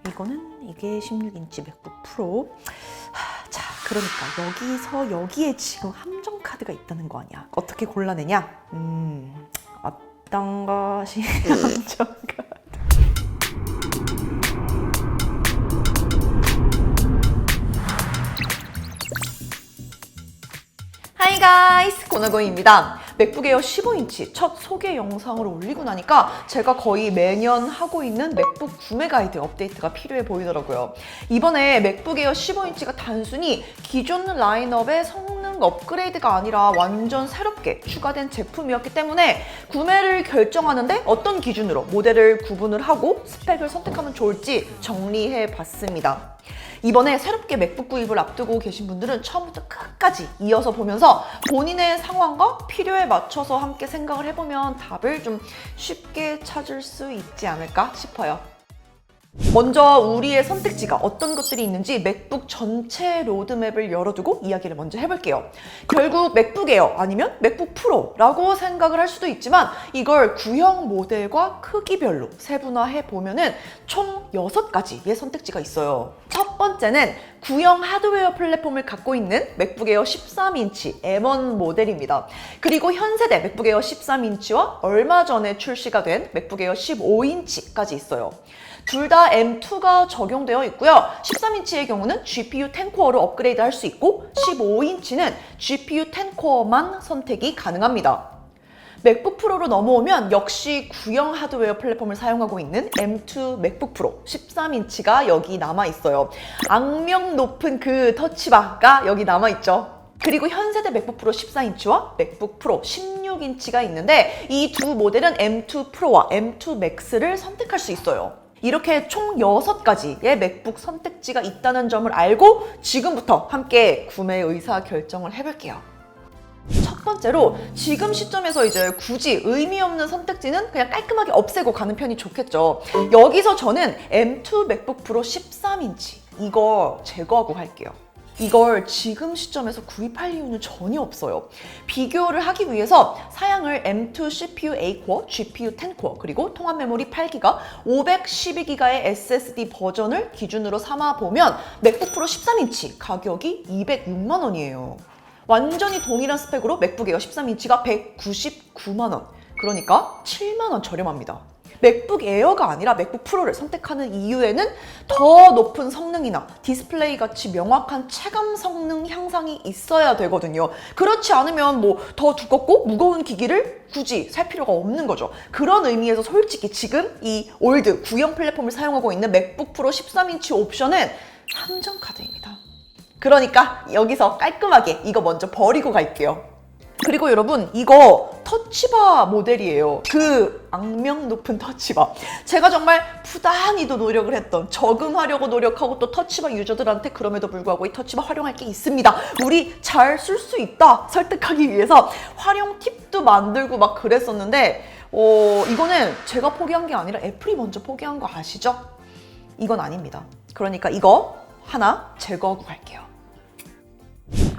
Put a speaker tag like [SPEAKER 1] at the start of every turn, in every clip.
[SPEAKER 1] 이거는 이게 16인치 맥북 프로. 자, 그러니까 여기에 지금 함정 카드가 있다는 거 아니야. 어떻게 골라내냐? 어떤 것이 함정 카드? 하이 가이스, 고나고입니다. 맥북 에어 15인치 첫 소개 영상을 올리고 나니까 제가 거의 매년 하고 있는 맥북 구매 가이드 업데이트가 필요해 보이더라고요. 이번에 맥북 에어 15인치가 단순히 기존 라인업의 성능 업그레이드가 아니라 완전 새롭게 추가된 제품이었기 때문에 구매를 결정하는데 어떤 기준으로 모델을 구분을 하고 스펙을 선택하면 좋을지 정리해 봤습니다. 이번에 새롭게 맥북 구입을 앞두고 계신 분들은 처음부터 끝까지 이어서 보면서 본인의 상황과 필요에 맞춰서 함께 생각을 해보면 답을 좀 쉽게 찾을 수 있지 않을까 싶어요. 먼저 우리의 선택지가 어떤 것들이 있는지 맥북 전체 로드맵을 열어두고 이야기를 먼저 해볼게요. 결국 맥북 에어 아니면 맥북 프로라고 생각을 할 수도 있지만 이걸 구형 모델과 크기별로 세분화해보면은 총 6가지의 선택지가 있어요. 첫 번째는 구형 하드웨어 플랫폼을 갖고 있는 맥북 에어 13인치 M1 모델입니다. 그리고 현세대 맥북 에어 13인치와 얼마 전에 출시가 된 맥북 에어 15인치까지 있어요. 둘 다 M2가 적용되어 있고요. 13인치의 경우는 GPU 10코어로 업그레이드 할 수 있고 15인치는 GPU 10코어만 선택이 가능합니다. 맥북 프로로 넘어오면 역시 구형 하드웨어 플랫폼을 사용하고 있는 M2 맥북 프로 13인치가 여기 남아있어요. 악명 높은 그 터치바가 여기 남아있죠. 그리고 현세대 맥북 프로 14인치와 맥북 프로 16인치가 있는데 이 두 모델은 M2 프로와 M2 맥스를 선택할 수 있어요. 이렇게 총 6가지의 맥북 선택지가 있다는 점을 알고 지금부터 함께 구매 의사 결정을 해볼게요. 첫 번째로 지금 시점에서 이제 굳이 의미 없는 선택지는 그냥 깔끔하게 없애고 가는 편이 좋겠죠. 여기서 저는 M2 맥북 프로 13인치 이거 제거하고 갈게요. 이걸 지금 시점에서 구입할 이유는 전혀 없어요. 비교를 하기 위해서 사양을 M2 CPU 8코어, GPU 10코어, 그리고 통합 메모리 8기가, 512기가의 SSD 버전을 기준으로 삼아보면 맥북 프로 13인치 가격이 206만 원이에요. 완전히 동일한 스펙으로 맥북 에어 13인치가 199만 원. 그러니까 7만 원 저렴합니다. 맥북 에어가 아니라 맥북 프로를 선택하는 이유에는 더 높은 성능이나 디스플레이 같이 명확한 체감 성능 향상이 있어야 되거든요. 그렇지 않으면 뭐 더 두껍고 무거운 기기를 굳이 살 필요가 없는 거죠. 그런 의미에서 솔직히 지금 이 올드 구형 플랫폼을 사용하고 있는 맥북 프로 13인치 옵션은 함정 카드입니다. 그러니까 여기서 깔끔하게 이거 먼저 버리고 갈게요. 그리고 여러분 이거 터치바 모델이에요. 그 악명 높은 터치바. 제가 정말 부단히도 노력을 했던, 적응하려고 노력하고 또 터치바 유저들한테 그럼에도 불구하고 이 터치바 활용할 게 있습니다, 우리 잘 쓸 수 있다 설득하기 위해서 활용 팁도 만들고 막 그랬었는데 이거는 제가 포기한 게 아니라 애플이 먼저 포기한 거 아시죠? 이건 아닙니다. 그러니까 이거 하나 제거하고 갈게요.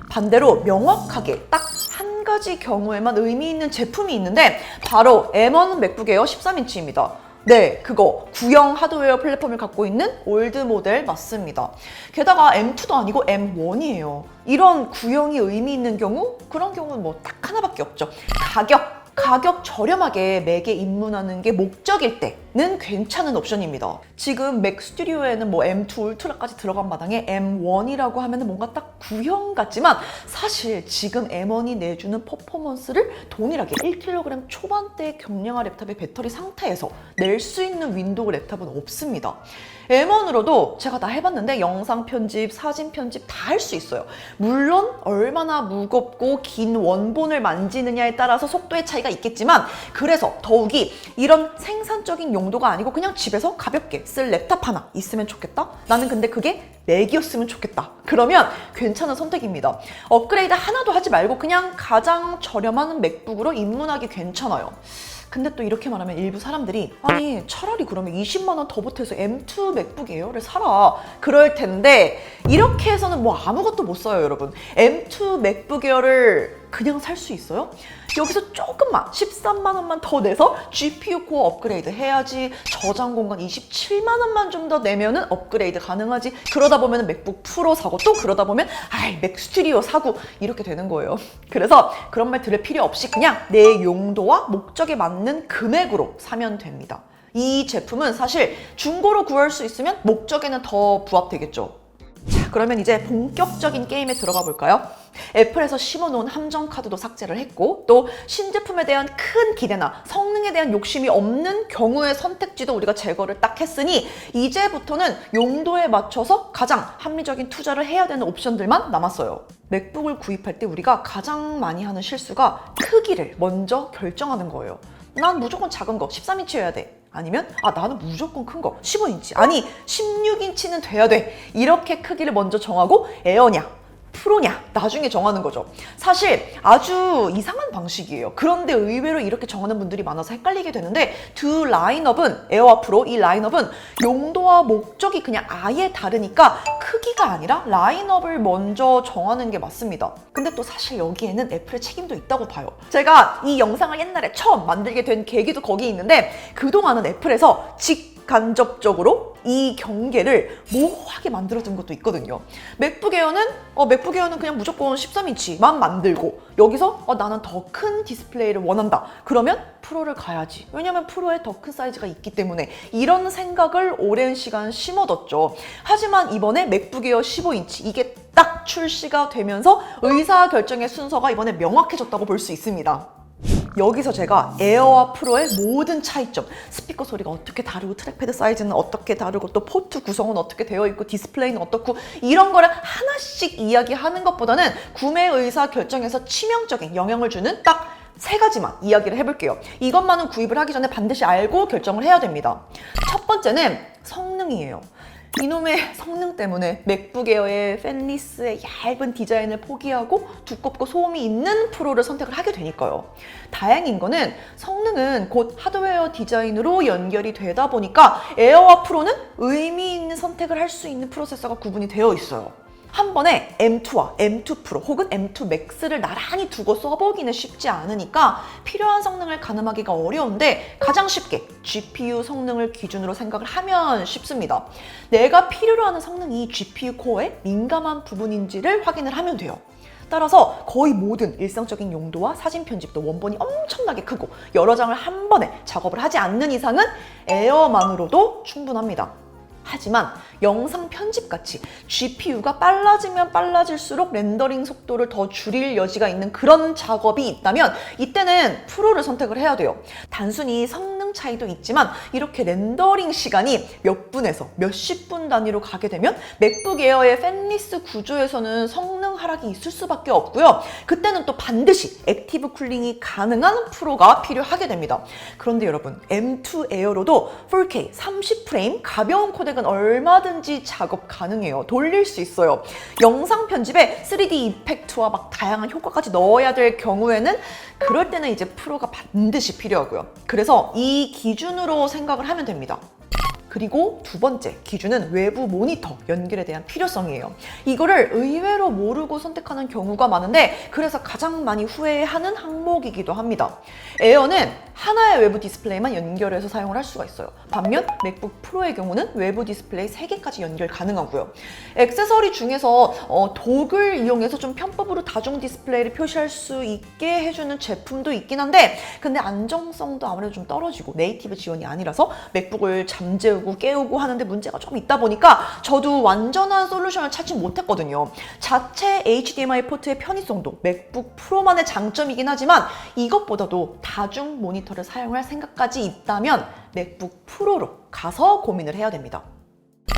[SPEAKER 1] 반대로 명확하게 딱 한 가지 경우에만 의미 있는 제품이 있는데 바로 M1 맥북 에어 13인치입니다. 네, 그거 구형 하드웨어 플랫폼을 갖고 있는 올드 모델 맞습니다. 게다가 M2도 아니고 M1이에요. 이런 구형이 의미 있는 경우? 그런 경우는 뭐 딱 하나밖에 없죠. 가격 저렴하게 맥에 입문하는 게 목적일 때는 괜찮은 옵션입니다. 지금 맥 스튜디오에는 뭐 M2 울트라까지 들어간 마당에 M1이라고 하면 뭔가 딱 구형 같지만 사실 지금 M1이 내주는 퍼포먼스를 동일하게 1kg 초반대 경량화 랩탑의 배터리 상태에서 낼 수 있는 윈도우 랩탑은 없습니다. M1으로도 제가 다 해봤는데 영상 편집, 사진 편집 다 할 수 있어요. 물론 얼마나 무겁고 긴 원본을 만지느냐에 따라서 속도의 차이가 있겠지만 그래서 더욱이 이런 생산적인 용도가 아니고 그냥 집에서 가볍게 쓸 랩탑 하나 있으면 좋겠다? 나는 근데 그게 맥이었으면 좋겠다. 그러면 괜찮은 선택입니다. 업그레이드 하나도 하지 말고 그냥 가장 저렴한 맥북으로 입문하기 괜찮아요. 근데 또 이렇게 말하면 일부 사람들이 아니 차라리 그러면 20만 원 더 보태서 M2 맥북 에어를 사라 그럴 텐데 이렇게 해서는 뭐 아무것도 못 써요, 여러분. M2 맥북 에어를 그냥 살 수 있어요? 여기서 조금만 13만 원만 더 내서 GPU 코어 업그레이드 해야지. 저장 공간 27만 원만 좀 더 내면은 업그레이드 가능하지. 그러다 보면 맥북 프로 사고 또 그러다 보면 맥 스튜디오 사고 이렇게 되는 거예요. 그래서 그런 말 들을 필요 없이 그냥 내 용도와 목적에 맞는 금액으로 사면 됩니다. 이 제품은 사실 중고로 구할 수 있으면 목적에는 더 부합되겠죠. 자, 그러면 이제 본격적인 게임에 들어가 볼까요? 애플에서 심어놓은 함정 카드도 삭제를 했고, 또 신제품에 대한 큰 기대나 성능에 대한 욕심이 없는 경우의 선택지도 우리가 제거를 딱 했으니 이제부터는 용도에 맞춰서 가장 합리적인 투자를 해야 되는 옵션들만 남았어요. 맥북을 구입할 때 우리가 가장 많이 하는 실수가 크기를 먼저 결정하는 거예요. 난 무조건 작은 거 13인치여야 돼. 아니면 나는 무조건 큰 거 15인치, 아니 16인치는 돼야 돼. 이렇게 크기를 먼저 정하고 에어냐 프로냐 나중에 정하는 거죠. 사실 아주 이상한 방식이에요. 그런데 의외로 이렇게 정하는 분들이 많아서 헷갈리게 되는데, 두 라인업은, 에어와 프로 이 라인업은 용도와 목적이 그냥 아예 다르니까 크기가 아니라 라인업을 먼저 정하는 게 맞습니다. 근데 또 사실 여기에는 애플의 책임도 있다고 봐요. 제가 이 영상을 옛날에 처음 만들게 된 계기도 거기 있는데, 그동안은 애플에서 간접적으로 이 경계를 모호하게 만들어둔 것도 있거든요. 맥북 에어는 그냥 무조건 13인치만 만들고, 여기서 나는 더 큰 디스플레이를 원한다. 그러면 프로를 가야지. 왜냐면 프로에 더 큰 사이즈가 있기 때문에. 이런 생각을 오랜 시간 심어뒀죠. 하지만 이번에 맥북 에어 15인치 이게 딱 출시가 되면서 의사결정의 순서가 이번에 명확해졌다고 볼 수 있습니다. 여기서 제가 에어와 프로의 모든 차이점, 스피커 소리가 어떻게 다르고 트랙패드 사이즈는 어떻게 다르고 또 포트 구성은 어떻게 되어 있고 디스플레이는 어떻고 이런 거를 하나씩 이야기하는 것보다는 구매 의사 결정에서 치명적인 영향을 주는 딱 3가지만 이야기를 해볼게요. 이것만은 구입을 하기 전에 반드시 알고 결정을 해야 됩니다. 첫 번째는 성능이에요. 이놈의 성능 때문에 맥북 에어의 팬리스의 얇은 디자인을 포기하고 두껍고 소음이 있는 프로를 선택을 하게 되니까요. 다행인 거는 성능은 곧 하드웨어 디자인으로 연결이 되다 보니까 에어와 프로는 의미 있는 선택을 할 수 있는 프로세서가 구분이 되어 있어요. 한 번에 M2와 M2 프로 혹은 M2 맥스를 나란히 두고 써보기는 쉽지 않으니까 필요한 성능을 가늠하기가 어려운데, 가장 쉽게 GPU 성능을 기준으로 생각을 하면 쉽습니다. 내가 필요로 하는 성능이 GPU 코어에 민감한 부분인지를 확인을 하면 돼요. 따라서 거의 모든 일상적인 용도와 사진 편집도 원본이 엄청나게 크고 여러 장을 한 번에 작업을 하지 않는 이상은 에어만으로도 충분합니다. 하지만 영상 편집같이 GPU가 빨라지면 빨라질수록 렌더링 속도를 더 줄일 여지가 있는 그런 작업이 있다면 이때는 프로를 선택을 해야 돼요. 단순히 성능 차이도 있지만 이렇게 렌더링 시간이 몇 분에서 몇십 분 단위로 가게 되면 맥북 에어의 팬리스 구조에서는 성능 하락이 있을 수밖에 없고요. 그때는 또 반드시 액티브 쿨링이 가능한 프로가 필요하게 됩니다. 그런데 여러분, M2 에어로도 4K 30프레임 가벼운 코덱은 얼마든지 작업 가능해요. 돌릴 수 있어요. 영상 편집에 3D 이펙트와 막 다양한 효과까지 넣어야 될 경우에는, 그럴 때는 이제 프로가 반드시 필요하고요. 그래서 이 기준으로 생각을 하면 됩니다. 그리고 두 번째 기준은 외부 모니터 연결에 대한 필요성이에요. 이거를 의외로 모르고 선택하는 경우가 많은데, 그래서 가장 많이 후회하는 항목이기도 합니다. 에어는 하나의 외부 디스플레이만 연결해서 사용을 할 수가 있어요. 반면 맥북 프로의 경우는 외부 디스플레이 3개까지 연결 가능하고요. 액세서리 중에서 도구를 이용해서 좀 편법으로 다중 디스플레이를 표시할 수 있게 해주는 제품도 있긴 한데, 근데 안정성도 아무래도 좀 떨어지고 네이티브 지원이 아니라서 맥북을 잠재우고 깨우고 하는데 문제가 좀 있다 보니까 저도 완전한 솔루션을 찾지 못했거든요. 자체 HDMI 포트의 편의성도 맥북 프로만의 장점이긴 하지만 이것보다도 다중 모니터를 사용할 생각까지 있다면 맥북 프로로 가서 고민을 해야 됩니다.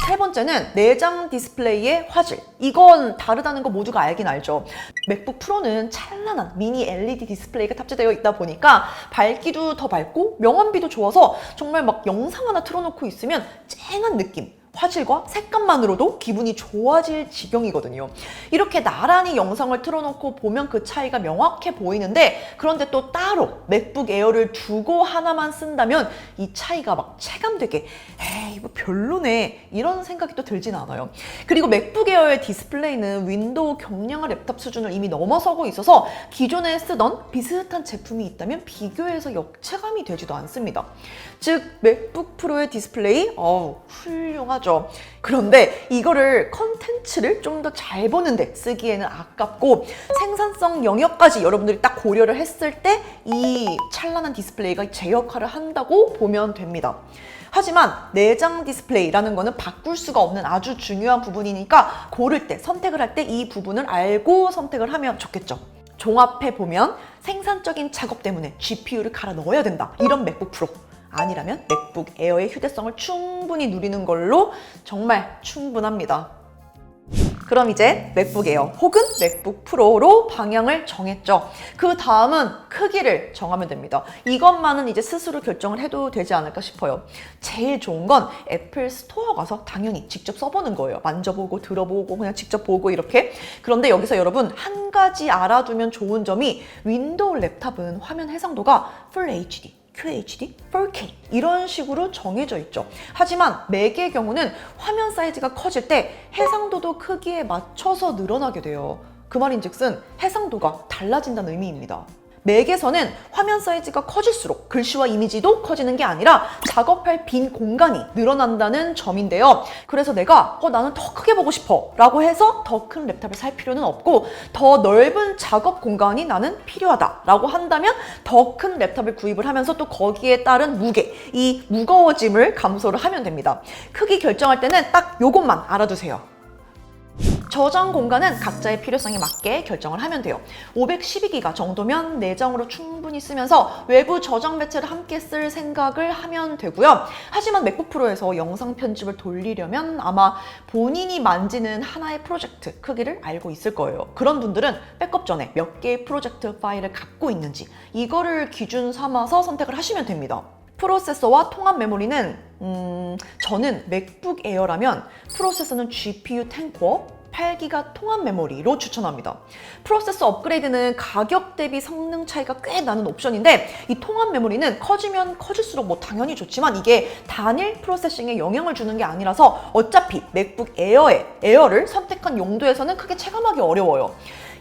[SPEAKER 1] 세 번째는 내장 디스플레이의 화질. 이건 다르다는 거 모두가 알긴 알죠. 맥북 프로는 찬란한 미니 LED 디스플레이가 탑재되어 있다 보니까 밝기도 더 밝고 명암비도 좋아서 정말 막 영상 하나 틀어놓고 있으면 쨍한 느낌, 화질과 색감만으로도 기분이 좋아질 지경이거든요. 이렇게 나란히 영상을 틀어놓고 보면 그 차이가 명확해 보이는데, 그런데 또 따로 맥북 에어를 두고 하나만 쓴다면 이 차이가 막 체감되게 에이 이거 별로네 이런 생각이 또 들진 않아요. 그리고 맥북 에어의 디스플레이는 윈도우 경량화 랩탑 수준을 이미 넘어서고 있어서 기존에 쓰던 비슷한 제품이 있다면 비교해서 역체감이 되지도 않습니다. 즉 맥북 프로의 디스플레이 훌륭하죠. 그런데 이거를 컨텐츠를 좀 더 잘 보는데 쓰기에는 아깝고, 생산성 영역까지 여러분들이 딱 고려를 했을 때 이 찬란한 디스플레이가 제 역할을 한다고 보면 됩니다. 하지만 내장 디스플레이라는 거는 바꿀 수가 없는 아주 중요한 부분이니까 고를 때, 선택을 할 때 이 부분을 알고 선택을 하면 좋겠죠. 종합해보면 생산적인 작업 때문에 GPU를 갈아 넣어야 된다, 이런 맥북 프로. 아니라면 맥북 에어의 휴대성을 충분히 누리는 걸로 정말 충분합니다. 그럼 이제 맥북 에어 혹은 맥북 프로로 방향을 정했죠. 그 다음은 크기를 정하면 됩니다. 이것만은 이제 스스로 결정을 해도 되지 않을까 싶어요. 제일 좋은 건 애플 스토어 가서 당연히 직접 써보는 거예요. 만져보고 들어보고 그냥 직접 보고 이렇게. 그런데 여기서 여러분 한 가지 알아두면 좋은 점이, 윈도우 랩탑은 화면 해상도가 Full HD, QHD, 4K 이런 식으로 정해져 있죠. 하지만 맥의 경우는 화면 사이즈가 커질 때 해상도도 크기에 맞춰서 늘어나게 돼요. 그 말인즉슨 해상도가 달라진다는 의미입니다. 맥에서는 화면 사이즈가 커질수록 글씨와 이미지도 커지는 게 아니라 작업할 빈 공간이 늘어난다는 점인데요. 그래서 내가 나는 더 크게 보고 싶어 라고 해서 더 큰 랩탑을 살 필요는 없고, 더 넓은 작업 공간이 나는 필요하다 라고 한다면 더 큰 랩탑을 구입을 하면서 또 거기에 따른 무게, 이 무거워짐을 감소를 하면 됩니다. 크기 결정할 때는 딱 요것만 알아두세요. 저장 공간은 각자의 필요성에 맞게 결정을 하면 돼요. 512기가 정도면 내장으로 충분히 쓰면서 외부 저장 매체를 함께 쓸 생각을 하면 되고요. 하지만 맥북 프로에서 영상 편집을 돌리려면 아마 본인이 만지는 하나의 프로젝트 크기를 알고 있을 거예요. 그런 분들은 백업 전에 몇 개의 프로젝트 파일을 갖고 있는지 이거를 기준 삼아서 선택을 하시면 됩니다. 프로세서와 통합 메모리는 저는 맥북 에어라면 프로세서는 GPU 10코어 8기가 통합 메모리로 추천합니다. 프로세서 업그레이드는 가격 대비 성능 차이가 꽤 나는 옵션인데, 이 통합 메모리는 커지면 커질수록 뭐 당연히 좋지만 이게 단일 프로세싱에 영향을 주는 게 아니라서 어차피 맥북 에어를 선택한 용도에서는 크게 체감하기 어려워요.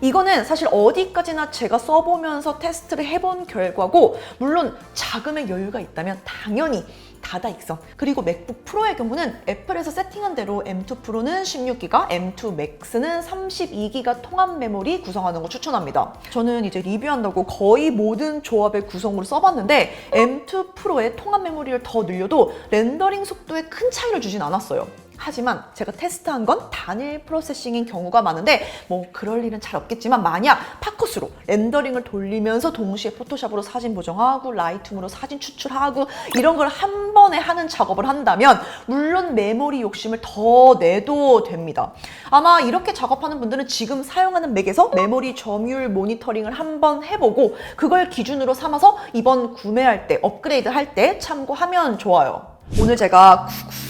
[SPEAKER 1] 이거는 사실 어디까지나 제가 써보면서 테스트를 해본 결과고, 물론 자금의 여유가 있다면 당연히 다다익선. 그리고 맥북 프로의 경우는 애플에서 세팅한 대로 M2 프로는 16기가, M2 맥스는 32기가 통합 메모리 구성하는 거 추천합니다. 저는 이제 리뷰한다고 거의 모든 조합의 구성으로 써봤는데 M2 프로의 통합 메모리를 더 늘려도 렌더링 속도에 큰 차이를 주진 않았어요. 하지만 제가 테스트한 건 단일 프로세싱인 경우가 많은데 뭐 그럴 일은 잘 없겠지만, 만약 팝컷으로 렌더링을 돌리면서 동시에 포토샵으로 사진 보정하고 라이트룸으로 사진 추출하고 이런 걸 한 번에 하는 작업을 한다면 물론 메모리 욕심을 더 내도 됩니다. 아마 이렇게 작업하는 분들은 지금 사용하는 맥에서 메모리 점유율 모니터링을 한번 해보고 그걸 기준으로 삼아서 이번 구매할 때, 업그레이드 할 때 참고하면 좋아요. 오늘 제가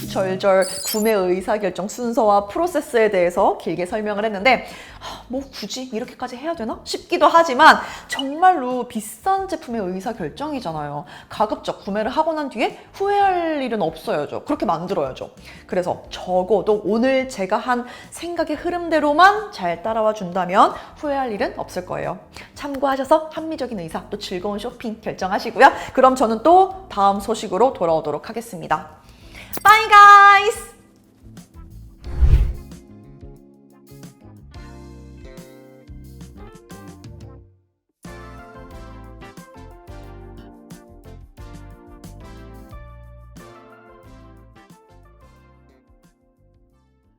[SPEAKER 1] 구구절절 구매 의사결정 순서와 프로세스에 대해서 길게 설명을 했는데 뭐 굳이 이렇게까지 해야 되나 싶기도 하지만 정말로 비싼 제품의 의사결정이잖아요. 가급적 구매를 하고 난 뒤에 후회할 일은 없어야죠. 그렇게 만들어야죠. 그래서 적어도 오늘 제가 한 생각의 흐름대로만 잘 따라와 준다면 후회할 일은 없을 거예요. 참고하셔서 합리적인 의사, 또 즐거운 쇼핑 결정하시고요. 그럼 저는 또 다음 소식으로 돌아오도록 하겠습니다. Bye guys!